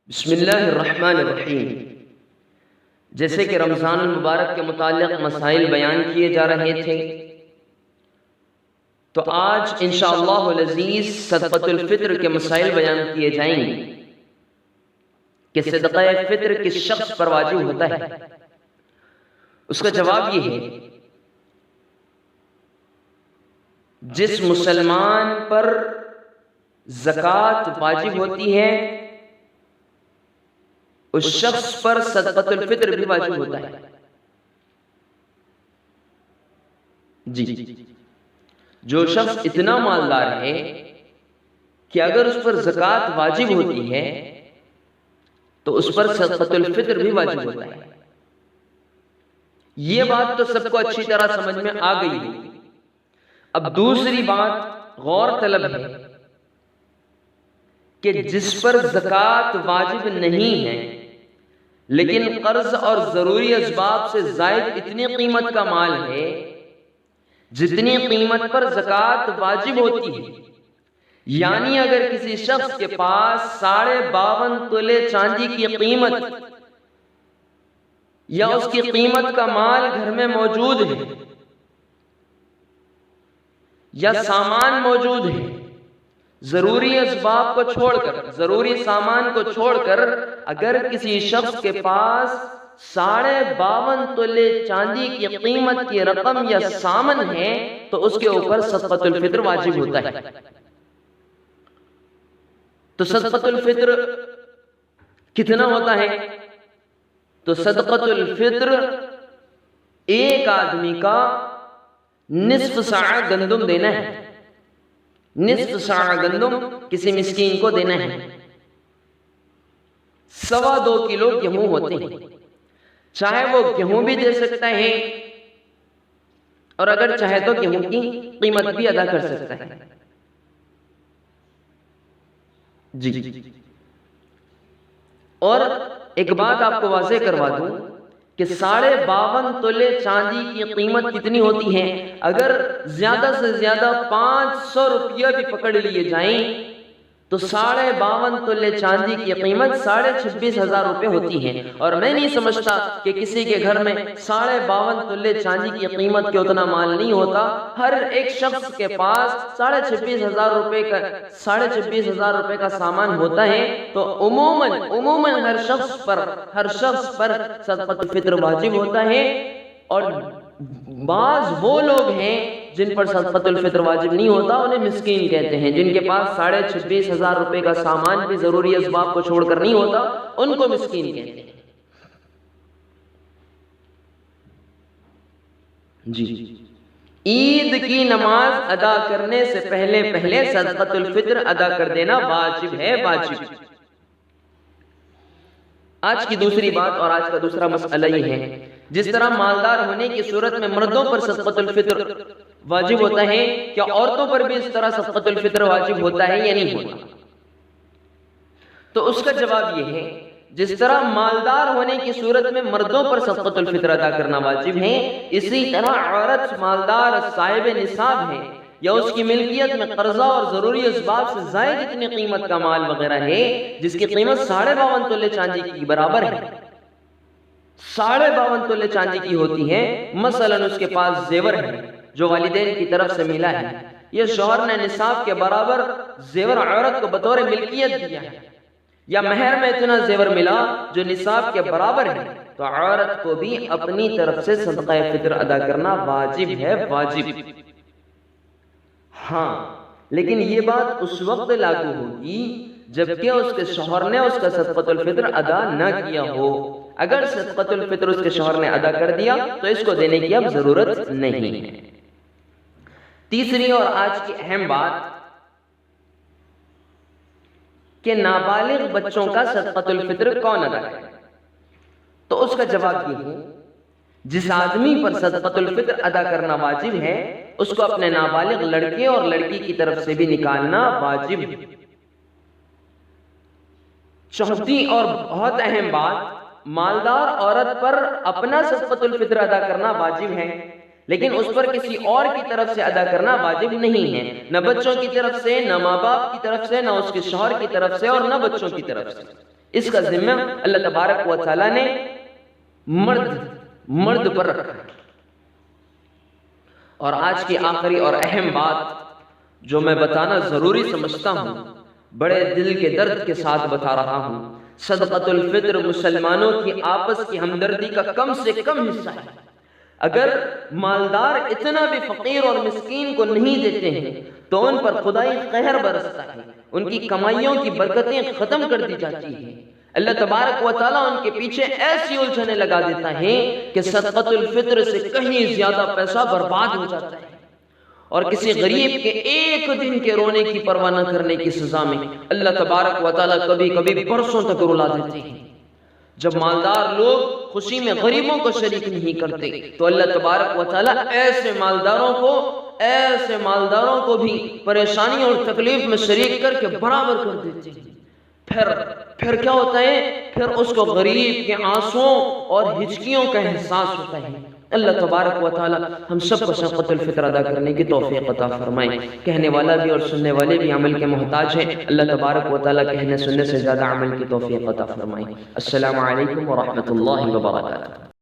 بسم اللہ الرحمن الرحیم۔ جیسے کہ رمضان المبارک کے متعلق مسائل بیان کیے جا رہے تھے، تو آج انشاءاللہ العزیز صدقۃ الفطر کے مسائل بیان کیے جائیں گے کہ صدقہ فطر کس شخص پر واجب ہوتا ہے۔ اس کا جواب یہ ہے، جس مسلمان پر زکوٰۃ واجب ہوتی ہے اس شخص پر صدقۃ الفطر بھی واجب ہوتا ہے۔ جی، جو شخص اتنا مالدار ہے کہ اگر اس پر زکوٰۃ واجب ہوتی ہے تو اس پر صدقۃ الفطر بھی واجب ہوتا ہے۔ یہ بات تو سب کو اچھی طرح سمجھ میں آ گئی ہے۔ اب دوسری بات غور طلب ہے کہ جس پر زکوٰۃ واجب نہیں ہے لیکن قرض اور ضروری اسباب سے زائد اتنی قیمت کا مال ہے جتنی قیمت پر زکوٰۃ واجب ہوتی ہے، یعنی اگر کسی شخص کے پاس 52.5 تولے چاندی کی قیمت یا اس کی قیمت کا مال گھر میں موجود ہے یا سامان موجود ہے، ضروری اسباب کو چھوڑ کر، ضروری سامان کو چھوڑ کر اگر کسی شخص کے پاس 52.5 تولے چاندی کی قیمت کی رقم یا سامان ہے تو اس کے اوپر صدقۃ الفطر واجب ہوتا ہے۔ تو صدقۃ الفطر کتنا ہوتا ہے؟ تو صدقۃ الفطر ایک آدمی کا نصف ساع گندم دینا ہے۔ نصف ساع گندم کسی مسکین کو دینا ہے۔ 2.25 کلو گیہوں ہوتے ہیں، چاہے وہ گیہوں بھی دے سکتا ہے اور اگر چاہے تو گیہوں کی قیمت بھی ادا کر سکتا ہے۔ جی، اور ایک بات آپ کو واضح کروا دوں کہ 52.5 تولے چاندی کی قیمت کتنی ہوتی ہے؟ اگر زیادہ سے زیادہ 500 روپیہ بھی پکڑ لیے جائیں تو 52.5 تولے چاندی کی قیمت 26,500 روپے ہوتی ہے۔ اور میں نہیں سمجھتا کہ کسی کے گھر میں 52.5 تولے چاندی کی قیمت کے اتنا مال نہیں ہوتا۔ ہر ایک شخص کے پاس 26,500 روپے کا سامان ہوتا ہے، تو عموماً ہر شخص پر صدقۃ الفطر واجب ہوتا ہے۔ اور بعض وہ لوگ ہیں جن پر صدقۃ الفطر واجب نہیں ہوتا، انہیں مسکین کہتے ہیں۔ جن کے پاس 26,500 روپے کا سامان بھی ضروری اسباب کو چھوڑ کر نہیں ہوتا، ان کو مسکین کہتے ہیں۔ جی، عید کی نماز ادا کرنے سے پہلے صدقۃ الفطر ادا کر دینا واجب ہے، واجب۔ آج کی دوسری بات اور آج کا دوسرا مسئلہ یہ ہے، جس طرح مالدار ہونے کی صورت میں مردوں پر صدقۃ الفطر واجب ہوتا ہے، کیا عورتوں پر بھی اس طرح صدقۃ الفطر واجب ہوتا ہے یا نہیں ہوتا؟ تو اس کا جواب یہ ہے، جس طرح مالدار ہونے کی صورت میں مردوں پر صدقۃ الفطر ادا کرنا واجب ہے، اسی طرح عورت مالدار صاحب نصاب ہے یا اس کی ملکیت میں قرضہ اور ضروری اسباب سے زائد اتنی قیمت کا مال وغیرہ ہے جس کی قیمت 52.5 تولے چاندی کی برابر ہے، 52.5 تولے چاندی کی ہوتی ہے۔ مثلا اس کے پاس زیور ہے جو والدین کی طرف سے ملا ہے، یہ شوہر نے نصاب کے برابر زیور عورت کو بطور ملکیت دیا ہے، یا مہر میں اتنا زیور ملا جو نصاب کے برابر ہے، تو عورت کو بھی اپنی طرف سے صدقہ فطر ادا کرنا واجب ہے، واجب۔ ہاں، لیکن یہ بات اس وقت لاگو ہوگی جبکہ اس کے شوہر نے اس کا صدقۃ الفطر ادا نہ کیا ہو۔ اگر صدقۃ الفطر اس کے شوہر نے ادا کر دیا تو اس کو دینے کی اب ضرورت نہیں ہے۔ تیسری اور آج کی اہم بات کہ نابالغ بچوں کا صدقۃ الفطر کون ادا کرے؟ تو اس کا جواب یہ ہے، جس آدمی پر صدقۃ الفطر ادا کرنا واجب ہے اس کو اپنے نابالغ لڑکے اور لڑکی کی طرف سے بھی نکالنا واجب ہے۔ چوتھی اور بہت اہم بات، مالدار عورت پر اپنا صدقۃ الفطر ادا کرنا واجب ہے، لیکن اس پر کسی اور کی طرف سے ادا کرنا واجب نہیں ہے، نہ بچوں کی طرف سے، نہ ماں باپ کی طرف سے، نہ اس کے شوہر کی طرف سے اور نہ بچوں کی طرف سے۔ اس کا ذمہ اللہ تبارک و تعالیٰ نے مرد پر رکھا ہے۔ اور آج کی آخری اور اہم بات جو میں بتانا ضروری سمجھتا ہوں، بڑے دل کے درد کے ساتھ بتا رہا ہوں، صدقۃ الفطر مسلمانوں کی آپس کی ہمدردی کا کم سے کم حصہ ہے۔ اگر مالدار اتنا بھی فقیر اور مسکین کو نہیں دیتے ہیں تو ان پر خدائی قہر برستا ہے، ان کی کمائیوں کی برکتیں ختم کر دی جاتی ہیں۔ اللہ تبارک و تعالیٰ ان کے پیچھے ایسی الجھنیں لگا دیتا ہے کہ صدقۃ الفطر سے کہیں زیادہ پیسہ برباد ہو جاتا ہے، اور کسی غریب کے ایک دن کے رونے کی پرواہ نہ کرنے کی سزا میں اللہ تبارک و تعالیٰ کبھی کبھی برسوں تک رلا دیتے ہیں۔ جب مالدار لوگ خوشی میں غریبوں کو شریک نہیں کرتے تو اللہ تبارک و تعالیٰ ایسے مالداروں کو بھی پریشانی اور تکلیف میں شریک کر کے برابر کر دیتے ہیں۔ پھر کیا ہوتا ہے؟ پھر اس کو غریب کے آنسوؤں اور ہچکیوں کا احساس ہوتا ہے۔ اللہ تبارک و تعالی ہم سب کو صدقۃ الفطر ادا کرنے کی توفیق عطا فرمائے۔ کہنے والا بھی اور سننے والے بھی عمل کے محتاج ہیں، اللہ تبارک و تعالی کہنے سننے سے زیادہ عمل کی توفیق عطا فرمائے۔ السلام علیکم ورحمۃ اللہ وبرکاتہ۔